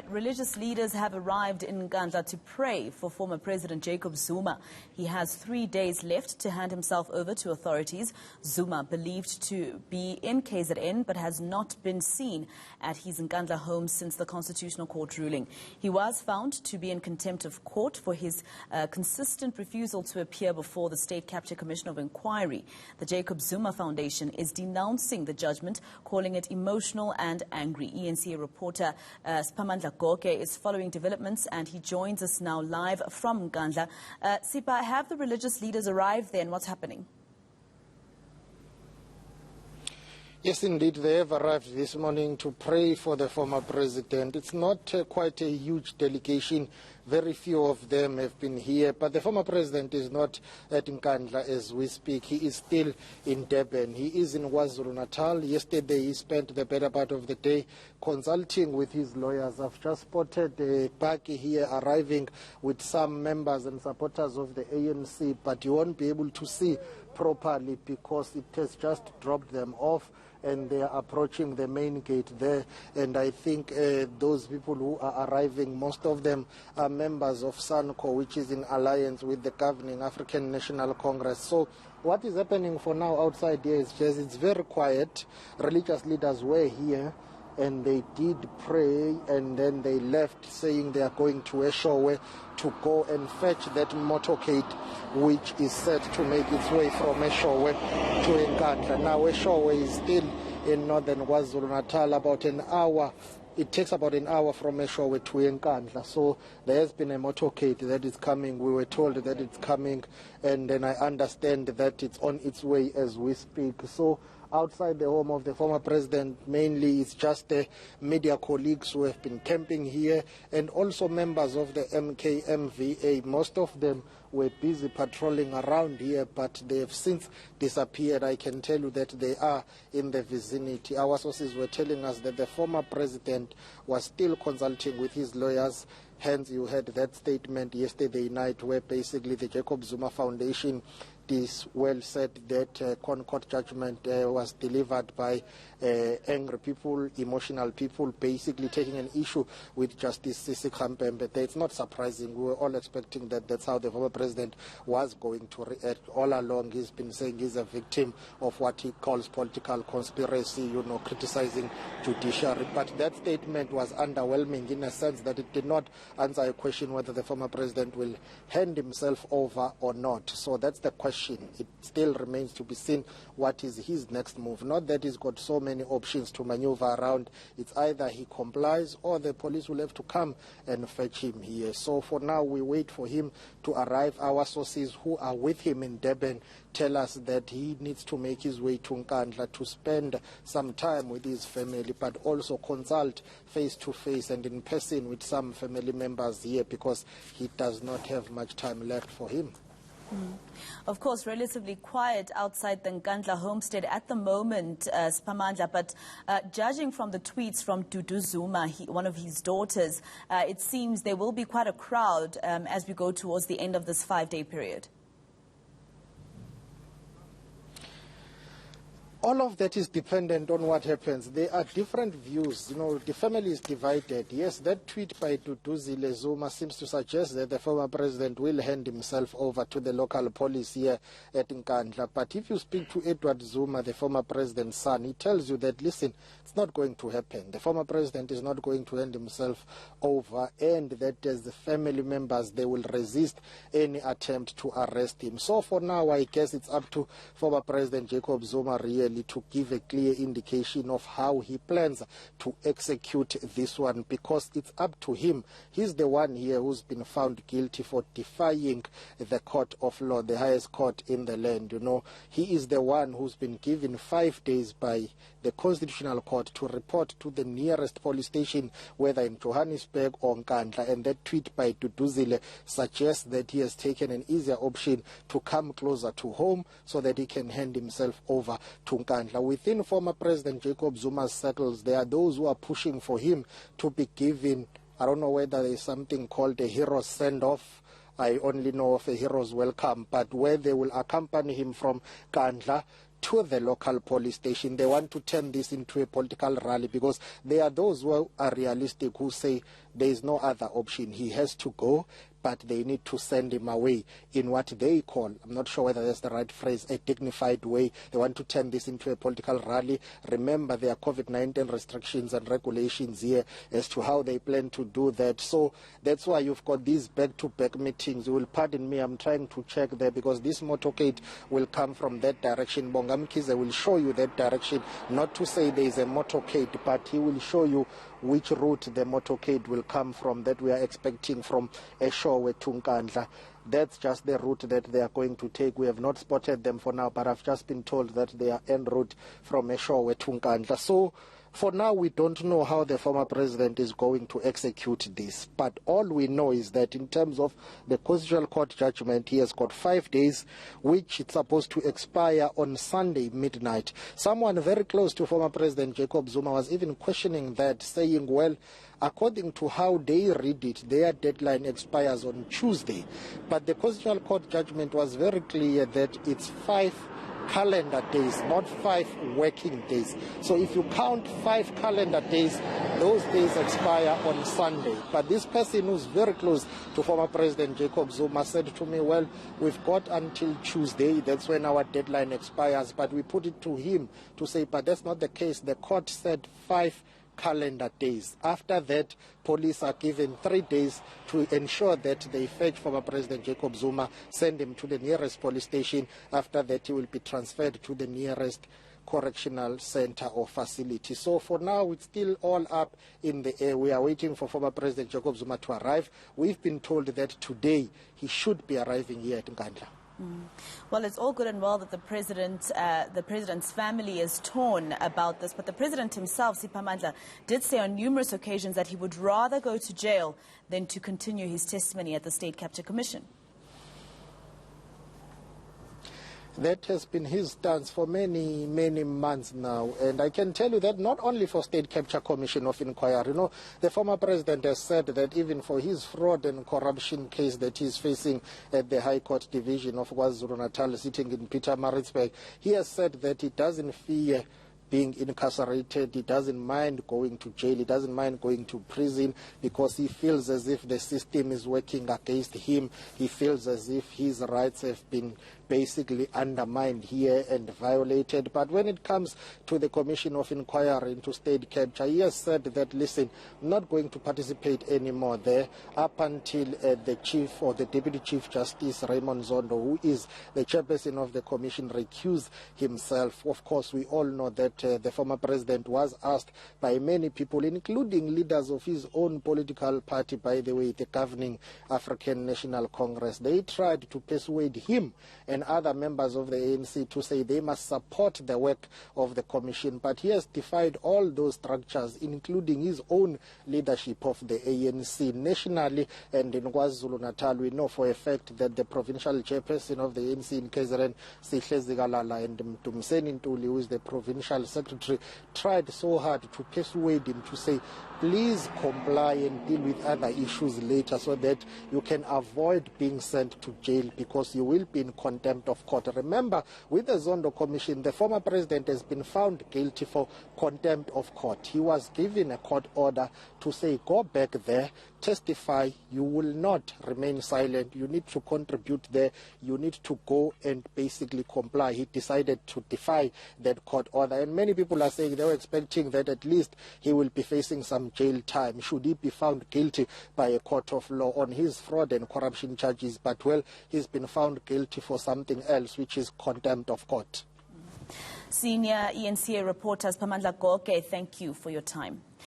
religious leaders have arrived in Nkandla to pray for former President Jacob Zuma. He has 3 days left to hand himself over to authorities. Zuma, believed to be in KZN, but has not been seen at his Nkandla home since the Constitutional Court ruling. He was found to be in contempt of court for his consistent refusal to appear before the State Capture Commission of Inquiry. The Jacob Zuma Foundation is denouncing the judgment, calling it emotional and angry. eNCA reporter Nkandla is following developments, and he joins us now live from Nkandla. Sipa, have the religious leaders arrived there, and what's happening? Yes, indeed, they have arrived this morning to pray for the former president. It's not quite a huge delegation. Very few of them have been here, but the former president is not at Nkandla as we speak. He is still in Durban. He is in KwaZulu-Natal. Yesterday, he spent the better part of the day consulting with his lawyers. I've just spotted Paki here arriving with some members and supporters of the ANC, but you won't be able to see properly because it has just dropped them off, and they are approaching the main gate there. And I think those people who are arriving, most of them are members of CONCOURT, which is in alliance with the governing African National Congress. So what is happening for now outside here is just, it's very quiet. Religious leaders were here, and they did pray, and then they left saying they are going to Eshowe to go and fetch that motorcade which is set to make its way from Eshowe to Nkandla. Now Eshowe is still in northern KwaZulu-Natal, about an hour. It takes about an hour from Eshowe to Nkandla. So there has been a motorcade that is coming. We were told that it's coming, and then I understand that it's on its way as we speak. So outside the home of the former president, mainly it's just the media colleagues who have been camping here, and also members of the MKMVA. Most of them were busy patrolling around here, but they have since disappeared. I can tell you that they are in the vicinity. Our sources were telling us that the former president was still consulting with his lawyers. Hence, you heard that statement yesterday night where basically the Jacob Zuma Foundation is well said that CONCOURT judgment was delivered by angry people, emotional people, basically taking an issue with Justice CONTEMPT. It's not surprising. We were all expecting that that's how the former president was going to react. All along, he's been saying he's a victim of what he calls political conspiracy, criticizing judiciary. But that statement was underwhelming in a sense that it did not answer a question whether the former president will hand himself over or not. So that's the question. It still remains to be seen what is his next move. Not that he's got so many options to maneuver around. It's either he complies or the police will have to come and fetch him here. So for now, we wait for him to arrive. Our sources who are with him in Durban tell us that he needs to make his way to Nkandla to spend some time with his family, but also consult face-to-face and in person with some family members here, because he does not have much time left for him. Of course, relatively quiet outside the Nkandla homestead at the moment, Spamandla, but judging from the tweets from Dudu Zuma, one of his daughters, it seems there will be quite a crowd as we go towards the end of this 5-day period. All of that is dependent on what happens. There are different views. The family is divided. Yes, that tweet by Dudu Zuma seems to suggest that the former president will hand himself over to the local police here at Nkandla. But if you speak to Edward Zuma, the former president's son, he tells you that, listen, it's not going to happen. The former president is not going to hand himself over, and that as the family members, they will resist any attempt to arrest him. So for now, I guess it's up to former President Jacob Zuma really to give a clear indication of how he plans to execute this one, because it's up to him. He's the one here who's been found guilty for defying the court of law, the highest court in the land. He is the one who's been given 5 days by the Constitutional Court to report to the nearest police station, whether in Johannesburg or Nkandla. And that tweet by Duduzile suggests that he has taken an easier option to come closer to home so that he can hand himself over to Nkandla. Within former President Jacob Zuma's circles, there are those who are pushing for him to be given, I don't know whether there's something called a hero send-off. I only know of a hero's welcome, but where they will accompany him from Nkandla to the local police station. They want to turn this into a political rally because there are those who are realistic who say there is no other option. He has to go, but they need to send him away in what they call, I'm not sure whether that's the right phrase, a dignified way. They want to turn this into a political rally. Remember, there are COVID-19 restrictions and regulations here as to how they plan to do that. So that's why you've got these back-to-back meetings. You will pardon me, I'm trying to check there because this motorcade will come from that direction. Bongamkize will show you that direction, not to say there is a motorcade, but he will show you which route the motorcade will come from that we are expecting from Eshowe to Nkandla. That's just the route that they are going to take. We have not spotted them for now, but I've just been told that they are en route from Eshowe to Nkandla. So for now, we don't know how the former president is going to execute this. But all we know is that in terms of the Constitutional Court judgment, he has got 5 days, which it's supposed to expire on Sunday midnight. Someone very close to former President Jacob Zuma was even questioning that, saying, well, according to how they read it, their deadline expires on Tuesday. But the Constitutional Court judgment was very clear that it's 5 calendar days, not 5 working days. So if you count 5 calendar days, those days expire on Sunday. But this person who's very close to former President Jacob Zuma said to me, well, we've got until Tuesday, that's when our deadline expires. But we put it to him to say, but that's not the case. The court said 5 calendar days. After that, police are given 3 days to ensure that they fetch former President Jacob Zuma, send him to the nearest police station. After that, he will be transferred to the nearest correctional center or facility. So for now, it's still all up in the air. We are waiting for former President Jacob Zuma to arrive. We've been told that today he should be arriving here at Nkandla. Well, it's all good and well that the president's family is torn about this, but the president himself, Nkandla, did say on numerous occasions that he would rather go to jail than to continue his testimony at the State Capture Commission. That has been his stance for many, many months now. And I can tell you that not only for State Capture Commission of Inquiry, the former president has said that even for his fraud and corruption case that he's facing at the High Court Division of KwaZulu-Natal, sitting in Pietermaritzburg, he has said that he doesn't fear being incarcerated. He doesn't mind going to jail. He doesn't mind going to prison because he feels as if the system is working against him. He feels as if his rights have been basically undermined here and violated. But when it comes to the Commission of Inquiry into State Capture, he has said that, listen, I'm not going to participate anymore there up until the Chief or the Deputy Chief Justice Raymond Zondo, who is the chairperson of the Commission, recuse himself. Of course, we all know that the former president was asked by many people, including leaders of his own political party, by the way, the governing African National Congress. They tried to persuade him and other members of the ANC to say they must support the work of the commission. But he has defied all those structures, including his own leadership of the ANC nationally. And in KwaZulu-Natal, we know for a fact that the provincial chairperson of the ANC in KZN, Sihle Zikalala, and Mtumseni Ntuli, who is the provincial secretary, tried so hard to persuade him to say, please comply and deal with other issues later so that you can avoid being sent to jail because you will be in contempt of court. Remember, with the Zondo Commission, the former president has been found guilty for contempt of court. He was given a court order to say, go back there, testify, you will not remain silent, you need to contribute there, you need to go and basically comply. He decided to defy that court order. And many people are saying they were expecting that at least he will be facing some jail time should he be found guilty by a court of law on his fraud and corruption charges. But, well, he's been found guilty for something else, which is contempt of court. Senior eNCA reporter Nkandla, thank you for your time.